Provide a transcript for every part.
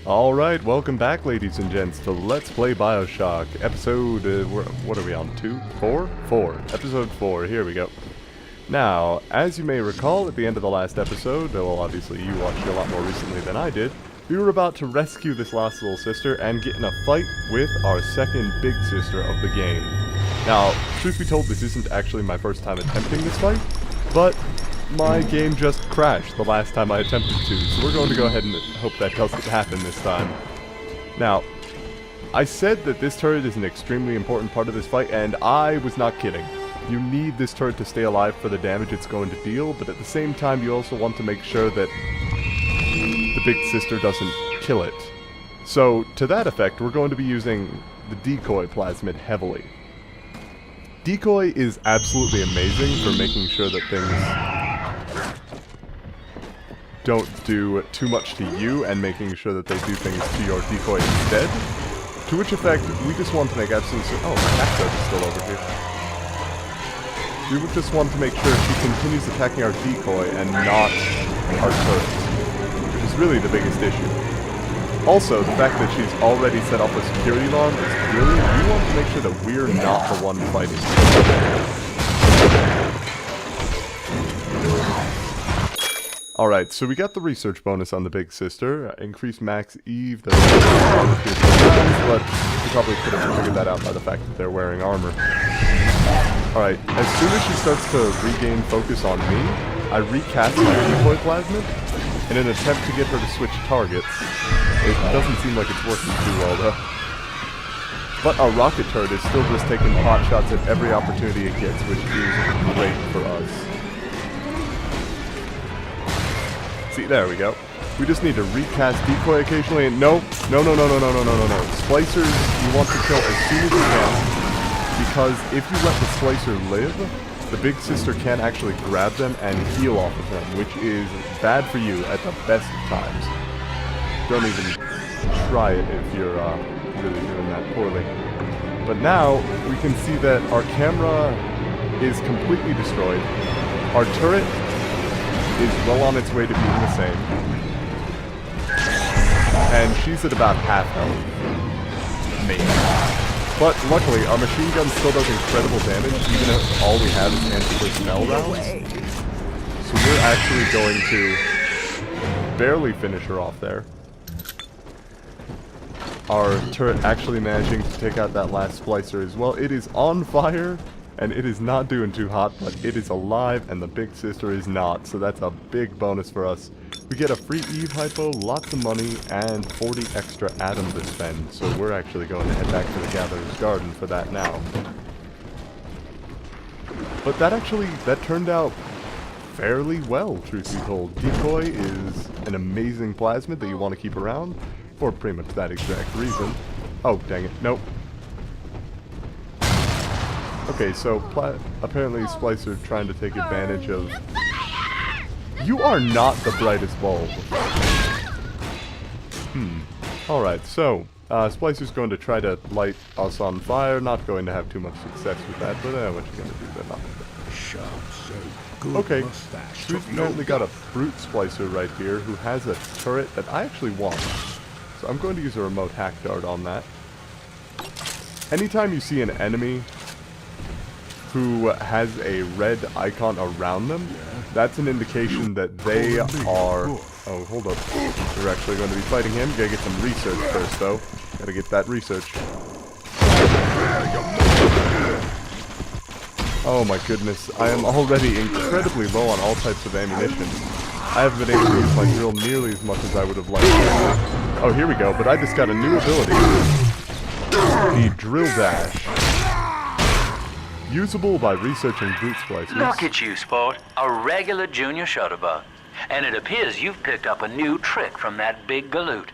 Alright, welcome back ladies and gents to Let's Play Bioshock, episode, what are we on, 2? 4? 4. Episode 4, here we go. Now, as you may recall at the end of the last episode, well obviously you watched it a lot more recently than I did, we were about to rescue this lost little sister and get in a fight with our second big sister of the game. Now, truth be told, this isn't actually my first time attempting this fight, but my game just crashed the last time I attempted to, so we're going to go ahead and hope that doesn't happen this time. Now, I said that this turret is an extremely important part of this fight, and I was not kidding. You need this turret to stay alive for the damage it's going to deal, but at the same time you also want to make sure that the big sister doesn't kill it. So, to that effect, we're going to be using the decoy plasmid heavily. Decoy is absolutely amazing for making sure that things don't do too much to you and making sure that they do things to your decoy instead. To which effect, we just want to make absolutely certain— oh, my Acto is still over here. We would just want to make sure she continues attacking our decoy and not our turret, which is really the biggest issue. Also, the fact that she's already set off a security alarm is brilliant. We want to make sure that we're not the one fighting. Alright, so we got the research bonus on the big sister. Increased max Eve, but we probably could have figured that out by the fact that they're wearing armor. Alright, as soon as she starts to regain focus on me, I recast my decoy plasmid in an attempt to get her to switch targets. It doesn't seem like it's working too well though. But our rocket turret is still just taking pot shots at every opportunity it gets, which is great for us. See, there we go. We just need to recast decoy occasionally, and no. Splicers, you want to kill as soon as you can, because if you let the splicer live, the big sister can actually grab them and heal off of them, which is bad for you at the best of times. Don't even try it if you're really doing that poorly. But now, we can see that our camera is completely destroyed. Our turret is well on its way to being the same. And she's at about half health. Maybe. But luckily, our machine gun still does incredible damage, even if all we have is anti-personnel rounds. So we're actually going to barely finish her off there. Our turret actually managing to take out that last splicer as well. It is on fire, and it is not doing too hot, but it is alive, and the big sister is not, so that's a big bonus for us. We get a free Eve hypo, lots of money, and 40 extra atom to spend, so we're actually going to head back to the Gatherer's Garden for that now. But that turned out fairly well, truth be told. Decoy is an amazing plasmid that you want to keep around, for pretty much that exact reason. Oh, dang it, nope. Okay, so apparently Splicer trying to take advantage of... You are not the brightest bulb. Alright, so Splicer's going to try to light us on fire. Not going to have too much success with that, but what you gonna do then? Okay, we've apparently got a brute Splicer right here who has a turret that I actually want. So I'm going to use a remote hack dart on that. Anytime you see an enemy who has a red icon around them, that's an indication that they are... Oh, hold up. We're actually going to be fighting him. Gotta get some research first, though. Gotta get that research. Oh my goodness. I am already incredibly low on all types of ammunition. I haven't been able to use my drill nearly as much as I would have liked to. Oh, here we go. But I just got a new ability. The drill dash. Usable by researching brute splicers. Look at you, sport. A regular junior shutterbug. And it appears you've picked up a new trick from that big galoot.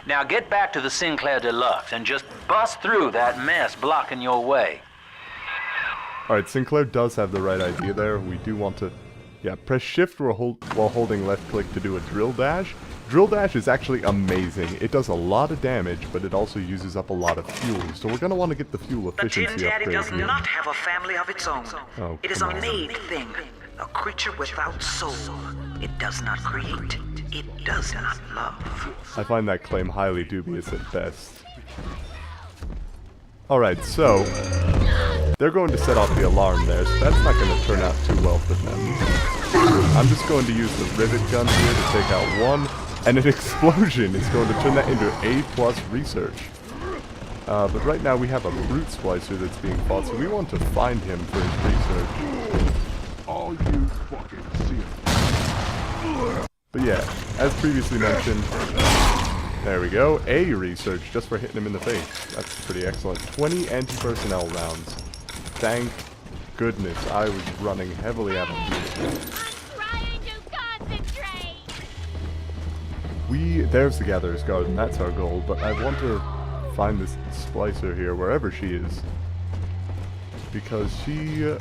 Now get back to the Sinclair Deluxe and just bust through that mess blocking your way. Alright, Sinclair does have the right idea there. We do want to... Yeah, press shift while holding left click to do a drill dash. Drill dash is actually amazing. It does a lot of damage, but it also uses up a lot of fuel. So we're going to want to get the fuel efficiency upgrade here. The Tin Daddy does not have a family of its own. Oh, it is a made thing. A creature without soul. It does not create. It does not love. I find that claim highly dubious at best. Alright, so they're going to set off the alarm there, so that's not going to turn out too well for them. I'm just going to use the rivet gun here to take out one, and an explosion is going to turn that into A+ research. But right now we have a brute splicer that's being fought, so we want to find him for his research. All you fucking see. But yeah, as previously mentioned, there we go, A research just for hitting him in the face. That's pretty excellent. 20 anti-personnel rounds. Thank goodness, I was running heavily out of ammunition. Trying to concentrate. There's the Gatherer's Garden, that's our goal, but I want to find this splicer here, wherever she is. Because she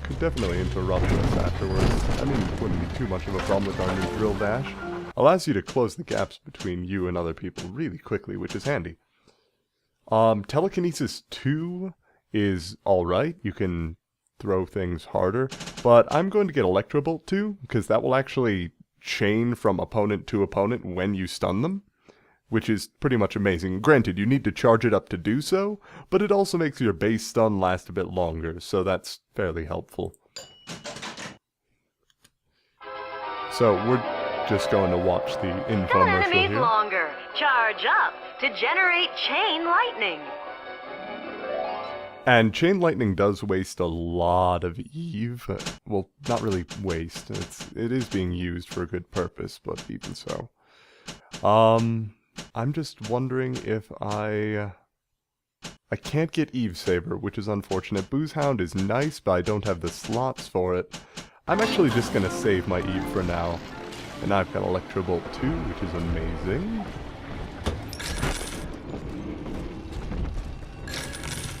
could definitely interrupt us afterwards. I mean, it wouldn't be too much of a problem with our new drill dash. Allows you to close the gaps between you and other people really quickly, which is handy. Telekinesis 2 is alright. You can throw things harder. But I'm going to get Electrobolt 2, because that will actually chain from opponent to opponent when you stun them, which is pretty much amazing. Granted, you need to charge it up to do so, but it also makes your base stun last a bit longer, so that's fairly helpful. So, we're just going to watch the infomercial enemies here. longer. Charge up to generate chain lightning. And Chain Lightning does waste a lot of Eve. Well, not really waste. It is being used for a good purpose, but even so. I'm just wondering if I can't get Eve Saber, which is unfortunate. Booze Hound is nice, but I don't have the slots for it. I'm actually just gonna save my Eve for now. And I've got Electrobolt 2, which is amazing.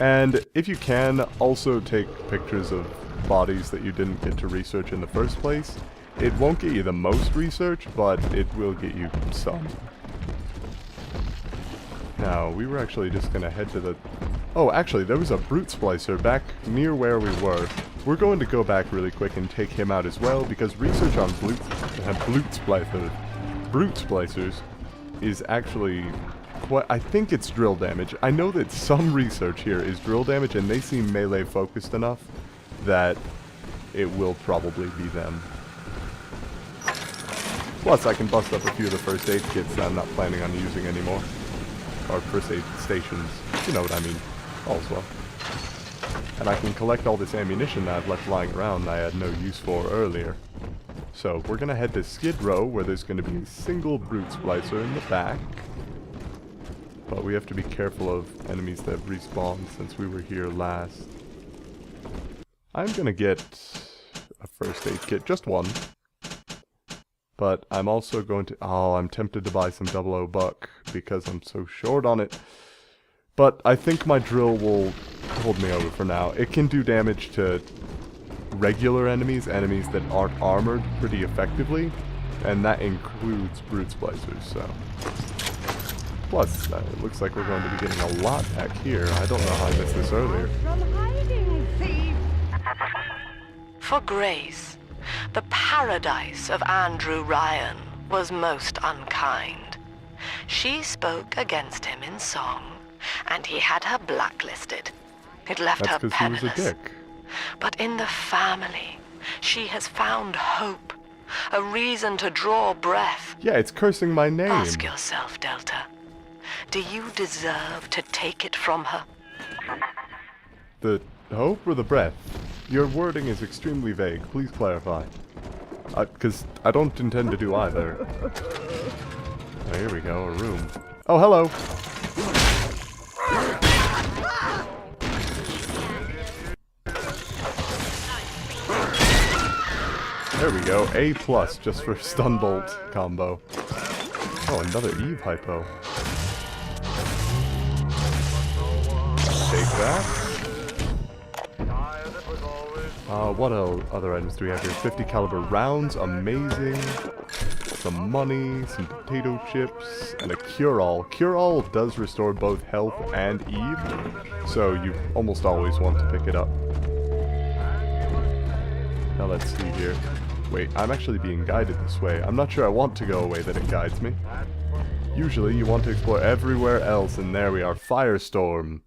And if you can, also take pictures of bodies that you didn't get to research in the first place. It won't get you the most research, but it will get you some. Now, we were actually just going to head to the... Oh, actually, there was a brute splicer back near where we were. We're going to go back really quick and take him out as well, because research on brute splicers is actually... I think it's drill damage. I know that some research here is drill damage, and they seem melee focused enough that it will probably be them. Plus, I can bust up a few of the first aid kits that I'm not planning on using anymore. Or first aid stations. You know what I mean. All's well. And I can collect all this ammunition that I've left lying around that I had no use for earlier. So, we're gonna head to Skid Row, where there's gonna be a single brute splicer in the back. But we have to be careful of enemies that respawn since we were here last. I'm gonna get a first aid kit, just one. But I'm also going to... Oh, I'm tempted to buy some 00 buck because I'm so short on it. But I think my drill will hold me over for now. It can do damage to regular enemies, enemies that aren't armored pretty effectively. And that includes brute splicers, so... Plus, it looks like we're going to be getting a lot back here. I don't know how I missed this earlier. For Grace, the paradise of Andrew Ryan was most unkind. She spoke against him in song, and he had her blacklisted. It left her That's because he was penniless. a dick. But in the family, she has found hope, a reason to draw breath. Yeah, it's cursing my name. Ask yourself, Delta, do you deserve to take it from her? The hope or the breath? Your wording is extremely vague. Please clarify. Because I don't intend to do either. Oh, here we go, a room. Oh, hello! There we go, A+ just for stun bolt combo. Oh, another Eve hypo. Take that. What other items do we have here? 50 caliber rounds, amazing. Some money, some potato chips, and a cure-all. Cure-all does restore both health and Eve, so you almost always want to pick it up. Now let's see here. Wait, I'm actually being guided this way. I'm not sure I want to go away that it guides me. Usually you want to explore everywhere else, and there we are. Firestorm.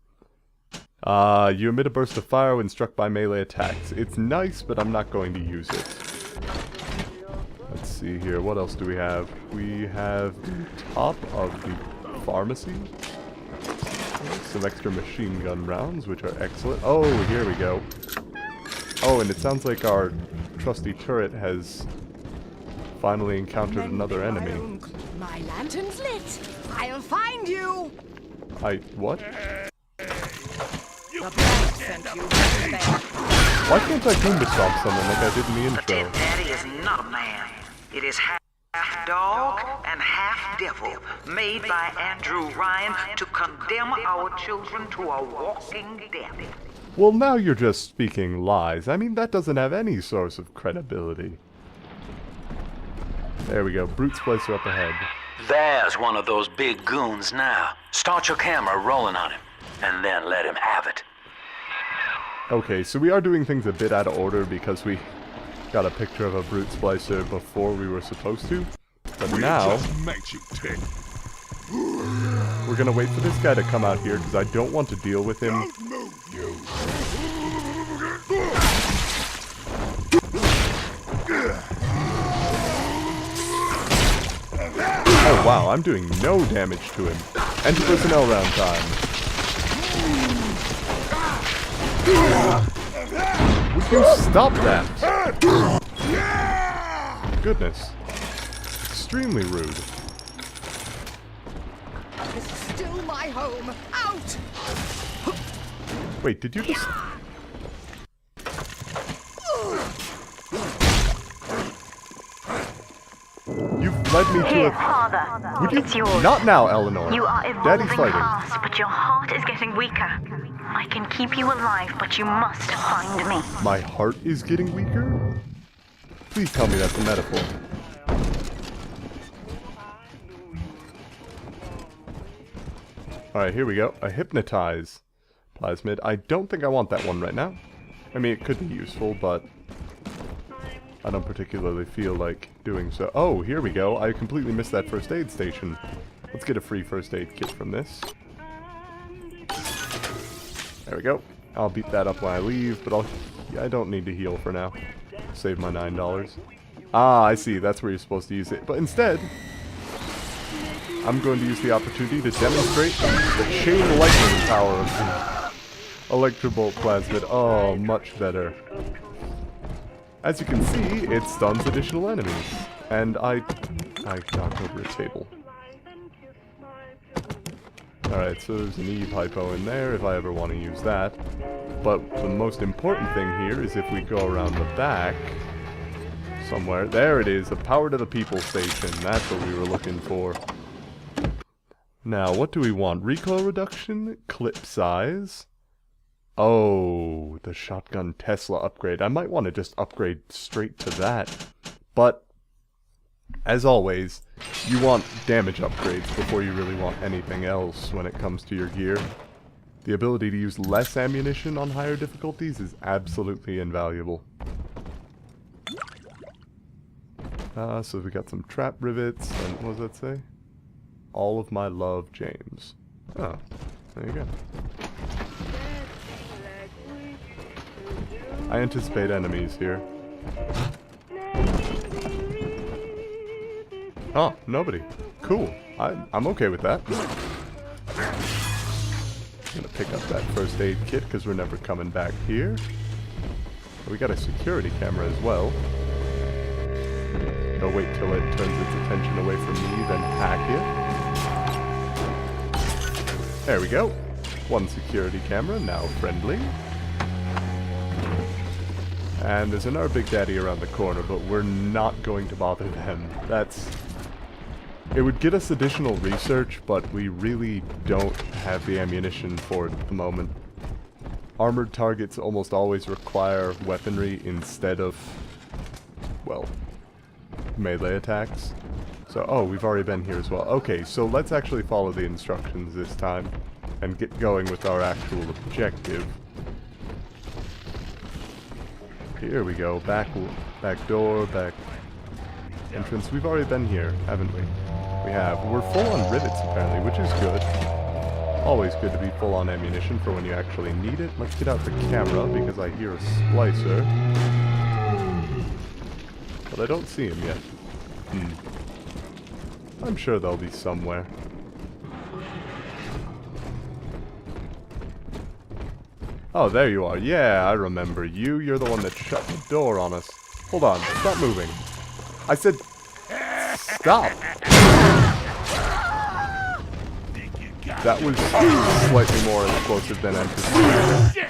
You emit a burst of fire when struck by melee attacks. It's nice, but I'm not going to use it. Let's see here. What else do we have? We have the top of the pharmacy. Some extra machine gun rounds, which are excellent. Oh, here we go. Oh, and it sounds like our trusty turret has finally encountered another enemy. My lantern's lit. I'll find you. What? The bank sent you to bed. Why can't I Goomba stomp someone like I did in the The dead intro? daddy is not a man. It is half dog and half devil, made by Andrew Ryan to condemn our children to a walking death. Well, now you're just speaking lies. I mean, that doesn't have any source of credibility. There we go. Brute Splicer up ahead. There's one of those big goons now. Start your camera rolling on him, and then let him have it. Okay, so we are doing things a bit out of order because we got a picture of a Brute Splicer before we were supposed to. But now, Just makes you tick. we're gonna wait for this guy to come out here because I don't want to deal with him. Don't move, you. Oh wow, I'm doing no damage to him. Enter personnel round time. Would you stop that? Goodness. Extremely rude. This is still my home. Out! Wait, did you just... You've led me to Here, a... Father. Would you... It's yours. Not now, Eleanor. You are Daddy's evolving fighting. fast, but your heart is getting weaker. I can keep you alive, but you must find me. My heart is getting weaker? Please tell me that's a metaphor. Alright, here we go. A hypnotize plasmid. I don't think I want that one right now. I mean, it could be useful, but I don't particularly feel like doing so. Oh, here we go. I completely missed that first aid station. Let's get a free first aid kit from this. There we go. I'll beat that up when I leave, but I don't need to heal for now. Save my $9. Ah, I see. That's where you're supposed to use it. But instead, I'm going to use the opportunity to demonstrate the chain lightning power of the Electrobolt Plasmid. Oh, much better. As you can see, it stuns additional enemies. And I knocked over a table. Alright, so there's an Eve hypo in there if I ever want to use that. But the most important thing here is if we go around the back somewhere. There it is, the power to the people station. That's what we were looking for. Now, what do we want? Recoil reduction? Clip size? Oh, the shotgun Tesla upgrade. I might want to just upgrade straight to that. But, as always, you want damage upgrades before you really want anything else when it comes to your gear. The ability to use less ammunition on higher difficulties is absolutely invaluable. So we got some trap rivets, and what does that say? All of my love, James. Oh, there you go. I anticipate enemies here. Oh, nobody. Cool. I'm okay with that. I'm gonna pick up that first aid kit because we're never coming back here. We got a security camera as well. I'll wait till it turns its attention away from me, then hack it. There we go. One security camera, now friendly. And there's another Big Daddy around the corner, but we're not going to bother them. It would get us additional research, but we really don't have the ammunition for it at the moment. Armored targets almost always require weaponry instead of, well, melee attacks. So, oh, we've already been here as well. Okay, so let's actually follow the instructions this time and get going with our actual objective. Here we go. Back door, back entrance. We've already been here, haven't we? We have. We're full on rivets apparently, which is good. Always good to be full on ammunition for when you actually need it. Let's get out the camera because I hear a splicer. But I don't see him yet. I'm sure they'll be somewhere. Oh, there you are. Yeah, I remember you. You're the one that shut the door on us. Hold on. Stop moving. I said... Stop! That was slightly more explosive than anticipated.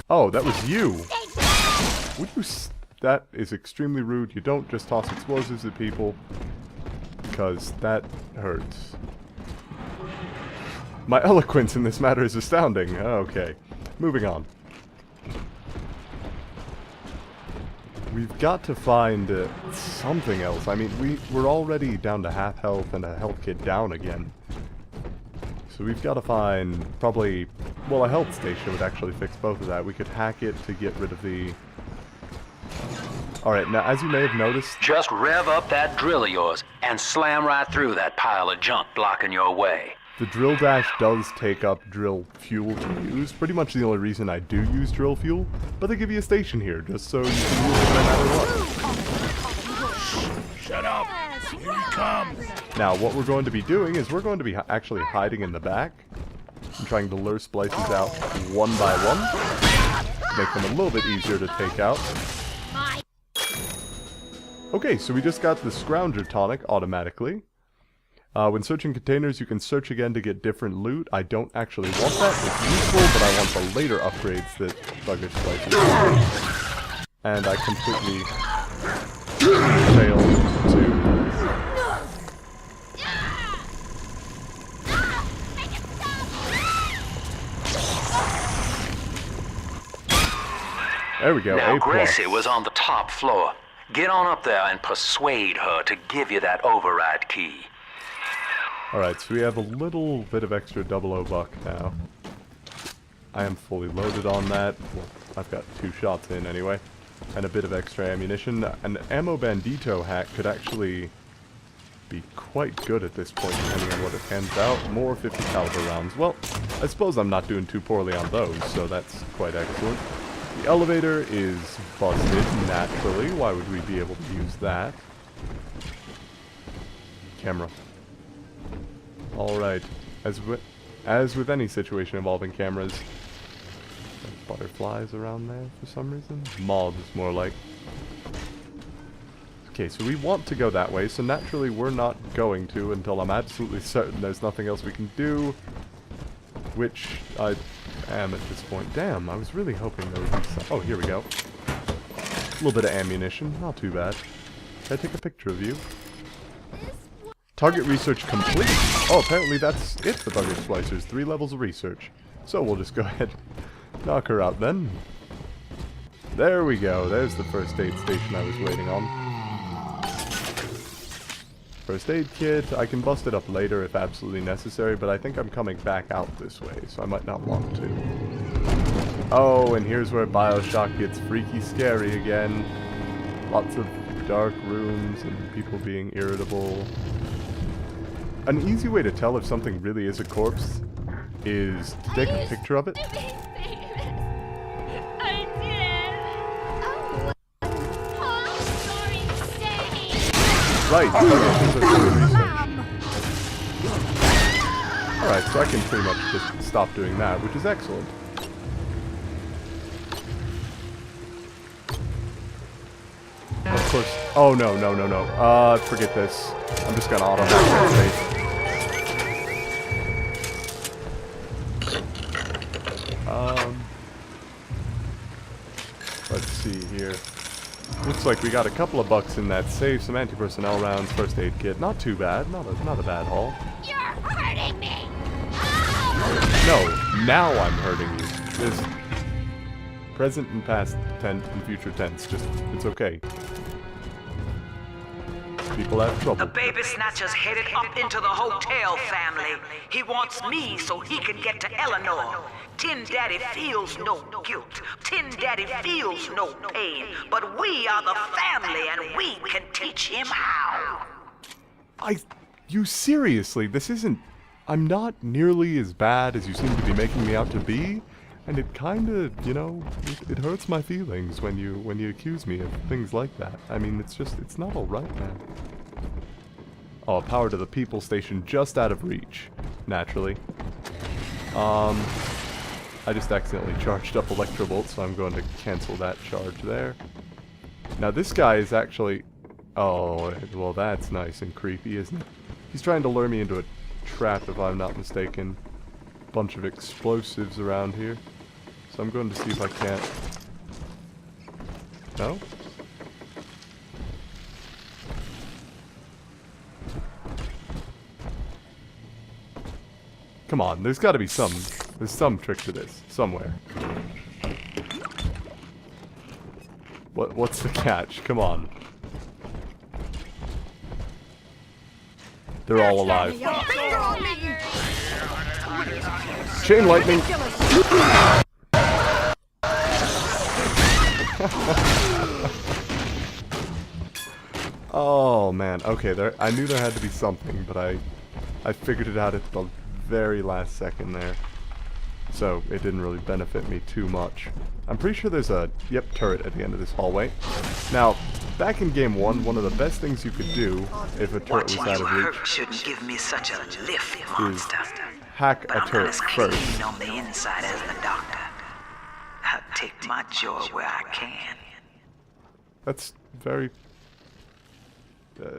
Oh, that was you! Would you that is extremely rude. You don't just toss explosives at people. Because that hurts. My eloquence in this matter is astounding. Okay. Moving on. We've got to find something else. I mean, we're already down to half health and a health kit down again. So we've got to find probably... Well, a health station would actually fix both of that. We could hack it to get rid of the... Alright, now as you may have noticed... Just rev up that drill of yours and slam right through that pile of junk blocking your way. The drill dash does take up drill fuel to use. Pretty much the only reason I do use drill fuel. But they give you a station here, just so you can use it no matter what. Shut up! Here he comes! Now, what we're going to be doing is we're going to be actually hiding in the back. And trying to lure splices out one by one. To make them a little bit easier to take out. Okay, so we just got the Scrounger tonic automatically. When searching containers, you can search again to get different loot. I don't actually want that. It's useful, but I want the later upgrades that Bugger Splices do. And I completely failed to... There we go, Now, A+. Gracie was on the top floor. Get on up there and persuade her to give you that override key. Alright, so we have a little bit of extra 00 buck now. I am fully loaded on that. Well, I've got 2 shots in anyway. And a bit of extra ammunition. An ammo bandito hack could actually be quite good at this point, depending on what it hands out. More 50 caliber rounds. Well, I suppose I'm not doing too poorly on those, so that's quite excellent. The elevator is busted, naturally. Why would we be able to use that? Camera. Alright, as with any situation involving cameras, there's butterflies around there for some reason. Moths, more like. Okay, so we want to go that way, so naturally we're not going to until I'm absolutely certain there's nothing else we can do. Which I am at this point. Damn, I was really hoping there would be some... Oh, here we go. A little bit of ammunition, not too bad. Can I take a picture of you? Target research complete. Oh, apparently that's it for Bugger Splicers. 3 levels of research. So we'll just go ahead and knock her out then. There we go. There's the first aid station I was waiting on. First aid kit. I can bust it up later if absolutely necessary, but I think I'm coming back out this way, so I might not want to. Oh, and here's where Bioshock gets freaky scary again. Lots of dark rooms and people being irritable. An easy way to tell if something really is a corpse is to take a picture of it. I did. Oh, sorry, Sadie. Right, alright, so I can pretty much just stop doing that, which is excellent. Of course. Oh no, no, no, no. Forget this. I'm just gonna auto-hack that space. Let's see here. Looks like we got a couple of bucks in that safe, some anti-personnel rounds, first aid kit. Not too bad. Not a bad haul. You're hurting me. No, now I'm hurting you. There's present and past tense and future tense. Just, it's okay. people have The trouble. baby snatcher's headed up into the hotel, family. He wants me so he can get to Eleanor. Tin Daddy feels no guilt. Tin Daddy feels no pain. But we are the family and we can teach him how. You seriously, this isn't... I'm not nearly as bad as you seem to be making me out to be. And it kinda, you know, it hurts my feelings when you accuse me of things like that. I mean, it's not alright, man. Oh, power to the people station just out of reach. Naturally. I just accidentally charged up Electrobolt, so I'm going to cancel that charge there. Now this guy is actually... Oh, well that's nice and creepy, isn't it? He's trying to lure me into a trap, if I'm not mistaken. Bunch of explosives around here. So I'm going to see if I can't... No? Come on, there's got to be there's some trick to this, somewhere. What's the catch? Come on. They're all alive. Chain lightning! Oh man, okay, I knew there had to be something, but I figured it out at the very last second there. So it didn't really benefit me too much. I'm pretty sure there's a, turret at the end of this hallway. Now, back in game 1, one of the best things you could do if a turret was out of reach shouldn't give me such a lift, monster. Hack But a I'm not turret as first. clean on the inside as the doctor. I'll take my joy where I can. That's very...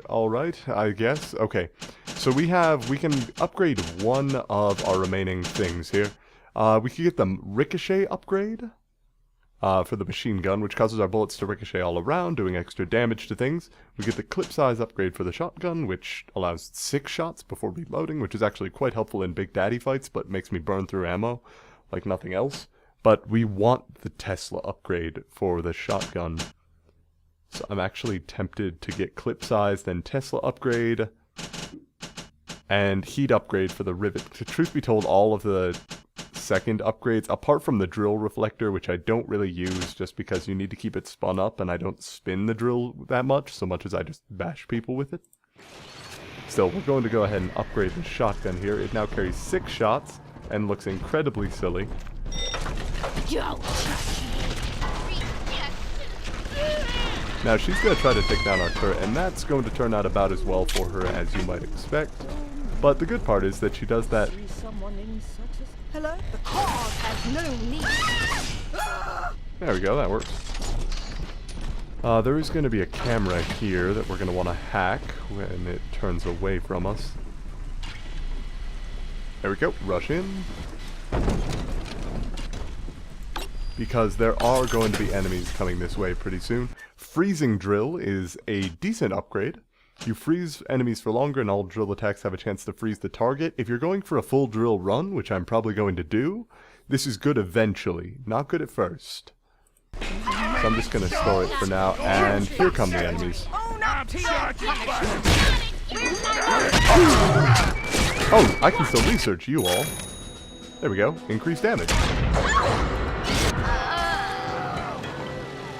alright, I guess. Okay, so we can upgrade one of our remaining things here. We could get the ricochet upgrade for the machine gun, which causes our bullets to ricochet all around, doing extra damage to things. We get the clip size upgrade for the shotgun, which allows 6 shots before reloading, which is actually quite helpful in Big Daddy fights, but makes me burn through ammo like nothing else. But we want the Tesla upgrade for the shotgun. So I'm actually tempted to get clip size, then Tesla upgrade, and heat upgrade for the rivet. Truth be told, all of the second upgrades, apart from the drill reflector, which I don't really use just because you need to keep it spun up, and I don't spin the drill that much, so much as I just bash people with it. Still, we're going to go ahead and upgrade the shotgun here. It now carries 6 shots, and looks incredibly silly. Now she's going to try to take down our turret, and that's going to turn out about as well for her as you might expect. But the good part is that she does that... Hello? The cause has no need. There we go, that works. There is going to be a camera here that we're going to want to hack when it turns away from us. There we go, rush in. Because there are going to be enemies coming this way pretty soon. Freezing drill is a decent upgrade. You freeze enemies for longer and all drill attacks have a chance to freeze the target. If you're going for a full drill run, which I'm probably going to do, this is good eventually, not good at first. So I'm just going to store it for now, and here come the enemies. Oh, I can still research you all. There we go, increased damage.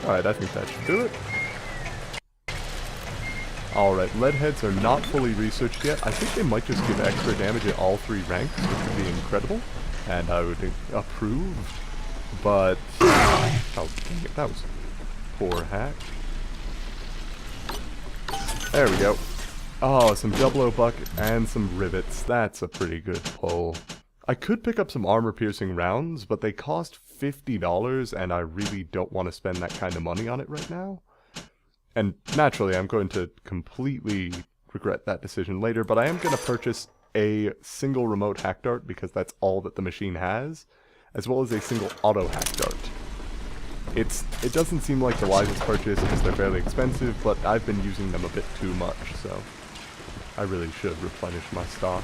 Alright, I think that should do it. Alright, lead heads are not fully researched yet. I think they might just give extra damage at all 3 ranks, which would be incredible. And I would approve. But... oh, dang it, that was poor hack. There we go. Oh, some double O buck and some rivets. That's a pretty good pull. I could pick up some armor-piercing rounds, but they cost $50, and I really don't want to spend that kind of money on it right now. And naturally, I'm going to completely regret that decision later, but I am going to purchase a single remote hack dart, because that's all that the machine has, as well as a single auto hack dart. It doesn't seem like the wisest purchase, because they're fairly expensive, but I've been using them a bit too much, so I really should replenish my stock.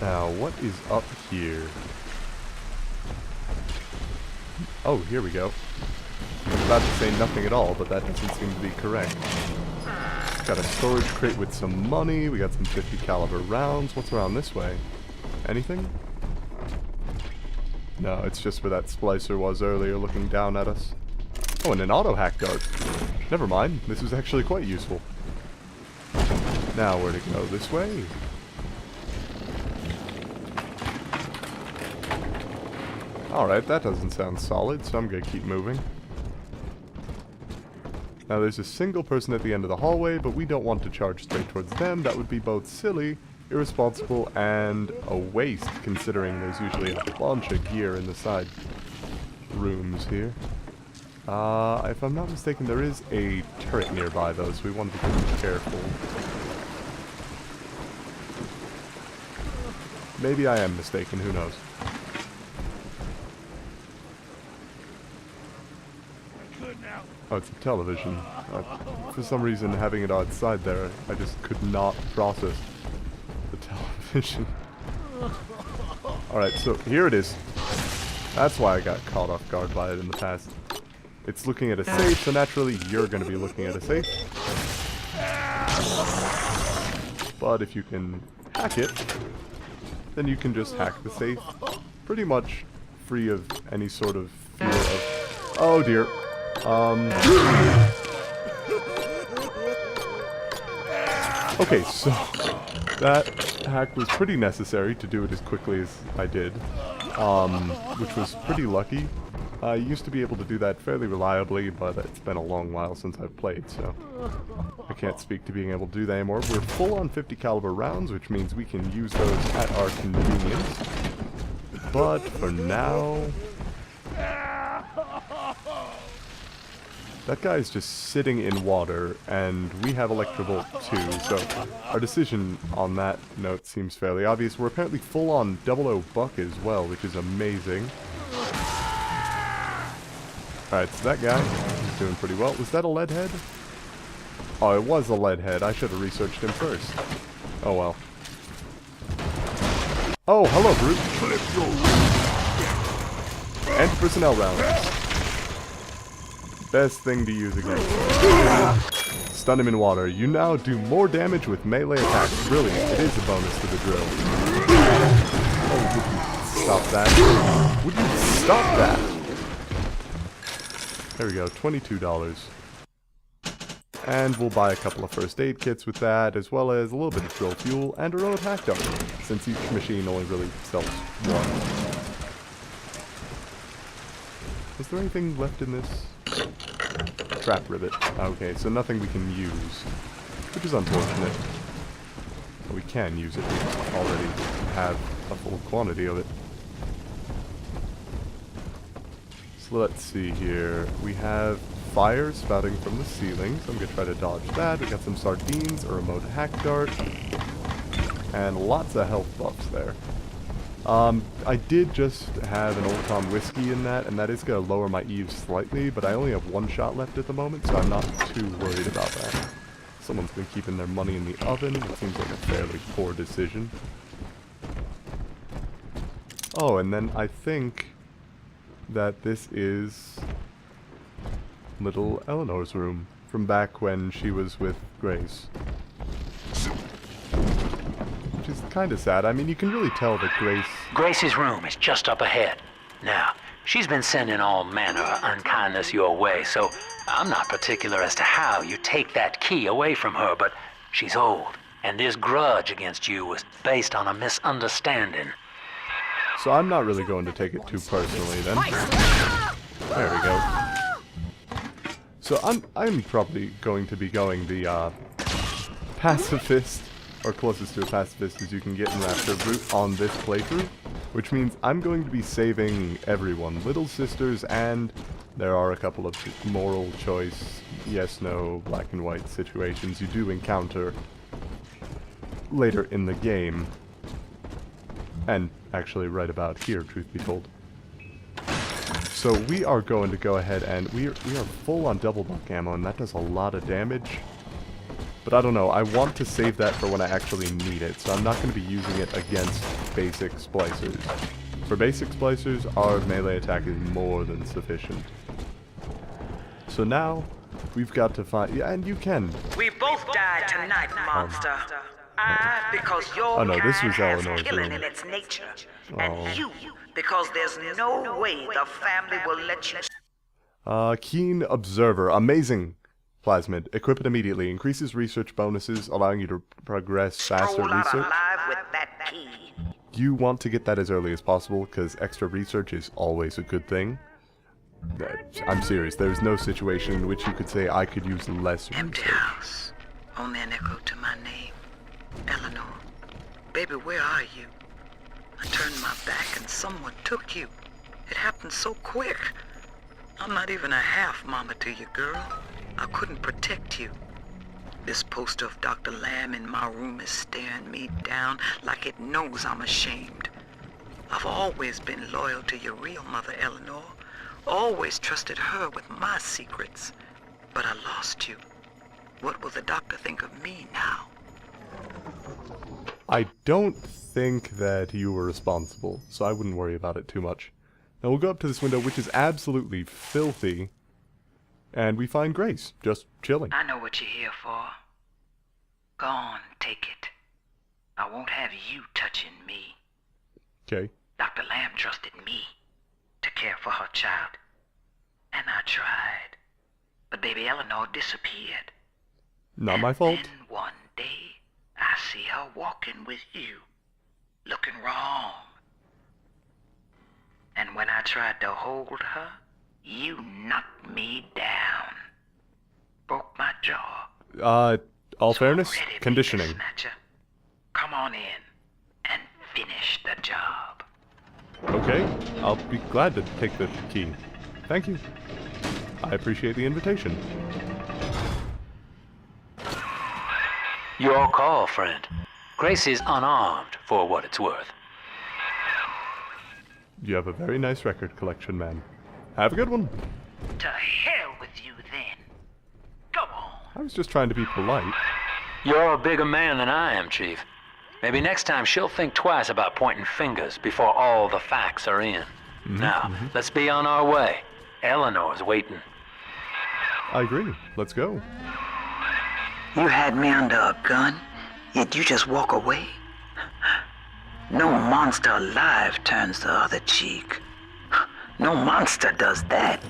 Now, what is up here? Oh, here we go. about to say nothing at all, but that doesn't seem to be correct. Got a storage crate with some money. We got some 50 caliber rounds. What's around this way? Anything? No, it's just where that splicer was earlier looking down at us. Oh, and an auto hack dart. Never mind. This was actually quite useful. Now, where to go? This way? Alright, that doesn't sound solid, so I'm gonna keep moving. Now there's a single person at the end of the hallway, but we don't want to charge straight towards them. That would be both silly, irresponsible, and a waste, considering there's usually a bunch of gear in the side rooms here. If I'm not mistaken, there is a turret nearby though, so we want to be careful. Maybe I am mistaken, who knows. Oh, it's a television. For some reason, having it outside there, I just could not process the television. Alright, so here it is. That's why I got caught off guard by it in the past. It's looking at a safe, so naturally you're going to be looking at a safe. But if you can hack it, then you can just hack the safe. Pretty much free of any sort of fear of... Oh dear. Okay, so that hack was pretty necessary to do it as quickly as I did, which was pretty lucky. I used to be able to do that fairly reliably, but it's been a long while since I've played, so I can't speak to being able to do that anymore. We're full on 50 caliber rounds, which means we can use those at our convenience. But for now... That guy is just sitting in water, and we have Electrovolt too, so our decision on that note seems fairly obvious. We're apparently full on 00 buck as well, which is amazing. Alright, so that guy is doing pretty well. Was that a lead head? Oh, it was a lead head. I should have researched him first. Oh well. Oh, hello, Brute. Anti-personnel rounds. Best thing to use against him. Stun him in water. You now do more damage with melee attacks. Brilliant. It is a bonus to the drill. Oh, would you stop that? Would you stop that? There we go. $22. And we'll buy a couple of first aid kits with that, as well as a little bit of drill fuel and a row of hack dart, since each machine only really sells one. Is there anything left in this? Trap rivet. Okay, so nothing we can use, which is unfortunate. But we can use it. We already have a full quantity of it. So let's see here. We have fire spouting from the ceiling, so I'm going to try to dodge that. We got some sardines, a remote hack dart, and lots of health buffs there. I did just have an Old Tom whiskey in that, and that is going to lower my Eve slightly, but I only have one shot left at the moment, so I'm not too worried about that. Someone's been keeping their money in the oven. It seems like a fairly poor decision. Oh, and then I think that this is little Eleanor's room from back when she was with Grace. Which is kind of sad. I mean, you can really tell that Grace's room is just up ahead. Now, she's been sending all manner of unkindness your way, so I'm not particular as to how you take that key away from her, but she's old, and this grudge against you was based on a misunderstanding. So I'm not really going to take it too personally then. There we go. So I'm probably going to be going the pacifist, or closest to a pacifist as you can get in Rapture route on this playthrough, which means I'm going to be saving everyone, little sisters, and there are a couple of moral choice, yes, no, black and white situations you do encounter later in the game. And actually right about here, truth be told. So we are going to go ahead and we are full on double buck ammo, and that does a lot of damage. But I don't know, I want to save that for when I actually need it, so I'm not going to be using it against basic splicers. For basic splicers, our melee attack is more than sufficient. So now, we've got to find... Yeah, and you can. We both died tonight, monster. I, because your Oh, no, this kind was has Eleanor's killing room. in its nature. Oh. And you, because there's no way the family will let you... Keen Observer. Amazing. Plasmid. Equip it immediately. Increases research bonuses, allowing you to progress faster stroll out research. alive with that key. You want to get that as early as possible, because extra research is always a good thing. I'm serious. There's no situation in which you could say I could use less Empty research. house. Only an echo to my name. Eleanor. Baby, where are you? I turned my back and someone took you. It happened so quick. I'm not even a half mama to you, girl. I couldn't protect you. This poster of Dr. Lamb in my room is staring me down like it knows I'm ashamed. I've always been loyal to your real mother, Eleanor. Always trusted her with my secrets. But I lost you. What will the doctor think of me now? I don't think that you were responsible, so I wouldn't worry about it too much. Now we'll go up to this window, which is absolutely filthy, and we find Grace, just chilling. I know what you're here for. Go on, take it. I won't have you touching me. Okay. Dr. Lamb trusted me to care for her child. And I tried. But baby Eleanor disappeared. Not my fault. Then one day, I see her walking with you, looking wrong. And when I tried to hold her, you knocked me down. Broke my jaw. All fairness, Already been conditioning. a snatcher. Come on in and finish the job. Okay, I'll be glad to take the key. Thank you. I appreciate the invitation. Your call, friend. Grace is unarmed, for what it's worth. You have a very nice record collection, man. Have a good one. To hell with you then. Go on. I was just trying to be polite. You're a bigger man than I am, Chief. Maybe next time she'll think twice about pointing fingers before all the facts are in. Now, let's be on our way. Eleanor's waiting. I agree. Let's go. You had me under a gun, yet you just walk away? No monster alive turns the other cheek. No monster does that.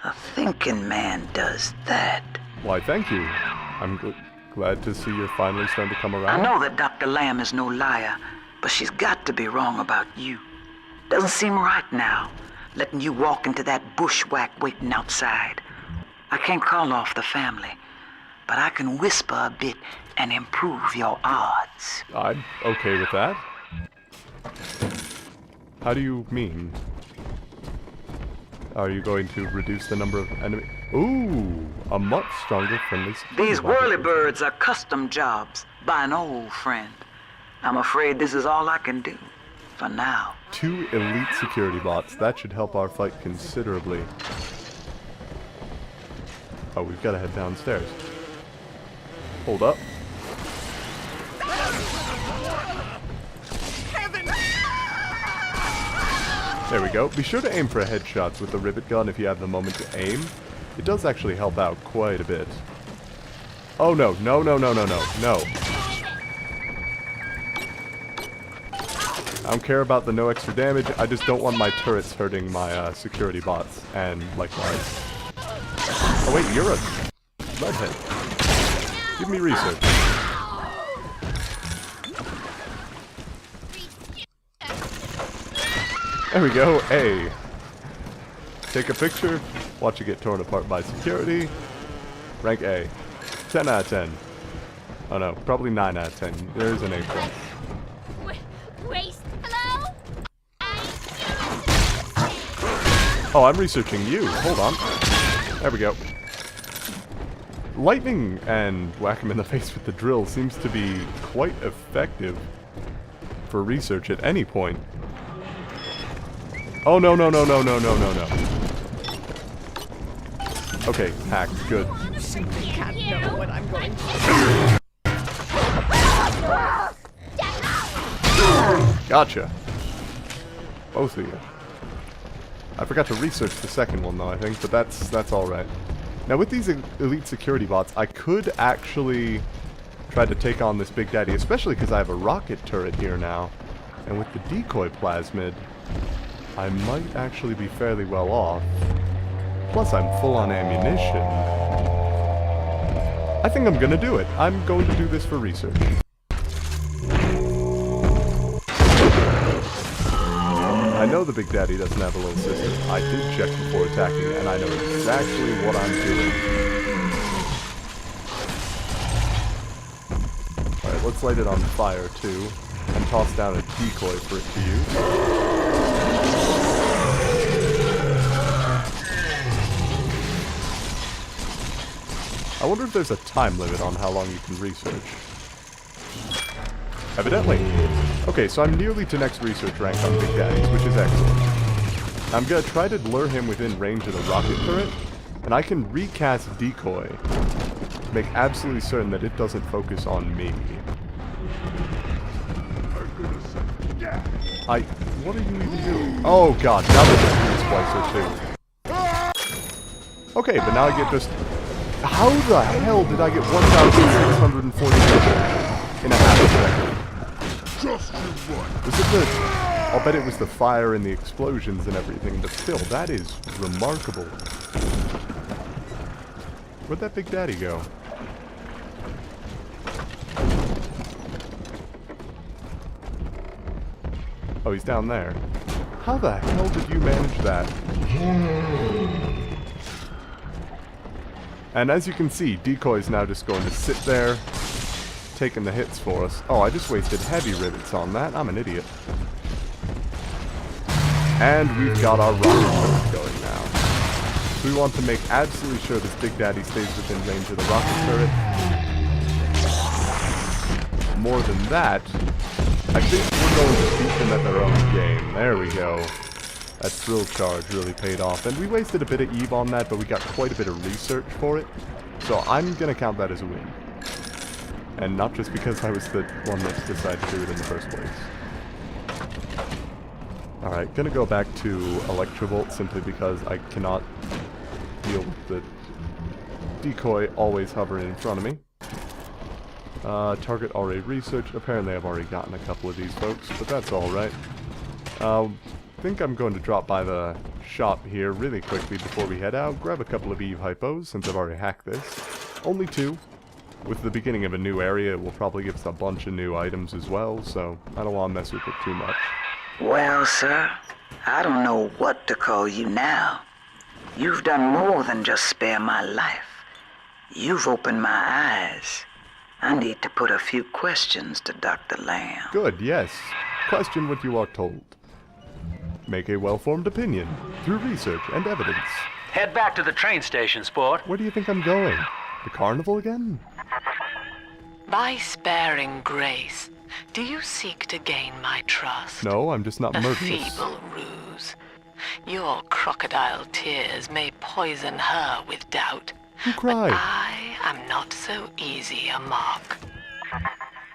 A thinking man does that. Why, thank you. I'm glad to see you're finally starting to come I around. know that Dr. Lamb is no liar, but she's got to be wrong about you. Doesn't seem right now, letting you walk into that bushwhack waiting outside. I can't call off the family, but I can whisper a bit and improve your odds. I'm okay with that. How do you mean? Are you going to reduce the number of enemies? Ooh, a much stronger friendly security These bot. whirlybirds are custom jobs by an old friend. I'm afraid this is all I can do for now. 2 elite security bots. That should help our fight considerably. Oh, we've got to head downstairs. Hold up. There we go. Be sure to aim for headshots with the rivet gun if you have the moment to aim. It does actually help out quite a bit. Oh no, no, no, no, no, no, no. I don't care about the no extra damage, I just don't want my turrets hurting my security bots, and likewise. Oh wait, you're a redhead. Give me research. There we go, A. Take a picture, watch it get torn apart by security. Rank A. 10 out of 10. Oh no, probably 9 out of 10. There's an A+. Grace, hello? Oh, I'm researching you. Hold on. There we go. Lightning and whack him in the face with the drill seems to be quite effective for research at any point. Oh, no, no, no, no, no, no, no, no. Okay, hacked. Good. You simply can't know what I'm going to do. Gotcha. Both of you. I forgot to research the second one though, I think, but that's alright. Now with these elite security bots, I could actually try to take on this Big Daddy, especially because I have a rocket turret here now. And with the decoy plasmid, I might actually be fairly well off. Plus I'm full on ammunition. I think I'm gonna do it. I'm going to do this for research. I know the Big Daddy doesn't have a little sister. I did check before attacking, and I know exactly what I'm doing. Alright, let's light it on fire, too, and toss down a decoy for it to use. I wonder if there's a time limit on how long you can research. Evidently. Okay, so I'm nearly to next research rank on Big Daddies, which is excellent. I'm gonna try to lure him within range of the rocket turret, and I can recast decoy to make absolutely certain that it doesn't focus on me. What are you even doing? Oh god, now there's a splicer too. Okay, but now I get just... How the hell did I get 1,640 in a half a second? Was it the... I'll bet it was the fire and the explosions and everything, but still, that is remarkable. Where'd that Big Daddy go? Oh, he's down there. How the hell did you manage that? And as you can see, Decoy's now just going to sit there, taking the hits for us. Oh, I just wasted heavy rivets on that. I'm an idiot. And we've got our rocket turret going now. So we want to make absolutely sure this Big Daddy stays within range of the rocket turret. More than that, I think we're going to beat them at their own game. There we go. That drill charge really paid off. And we wasted a bit of Eve on that, but we got quite a bit of research for it. So I'm going to count that as a win. And not just because I was the one that decided to do it in the first place. Alright, gonna go back to Electrovolt simply because I cannot deal with the decoy always hovering in front of me. Target already researched. Apparently I've already gotten a couple of these folks, but that's alright. I think I'm going to drop by the shop here really quickly before we head out, grab a couple of Eve hypos since I've already hacked this. Only 2. With the beginning of a new area, it will probably give us a bunch of new items as well, so I don't want to mess with it too much. Well, sir, I don't know what to call you now. You've done more than just spare my life. You've opened my eyes. I need to put a few questions to Dr. Lamb. Good, yes. Question what you are told. Make a well-formed opinion through research and evidence. Head back to the train station, sport. Where do you think I'm going? The carnival again? By sparing grace, do you seek to gain my trust? No, I'm just not A murderous. feeble ruse. Your crocodile tears may poison her with doubt. Who cried? But I am not so easy a mark.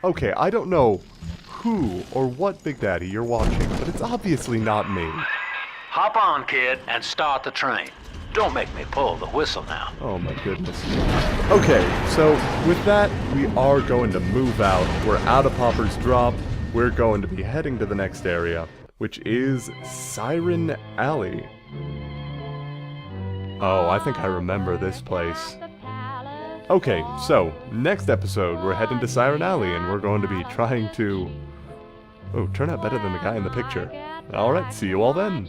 Okay, I don't know who or what Big Daddy you're watching, but it's obviously not me. Hop on, kid, and start the train. Don't make me pull the whistle now. Oh my goodness. Okay, so with that, we are going to move out. We're out of Popper's Drop. We're going to be heading to the next area, which is Siren Alley. Oh, I think I remember this place. Okay, so, next episode, we're heading to Siren Alley, and we're going to be trying to... Oh, turn out better than the guy in the picture. Alright, see you all then.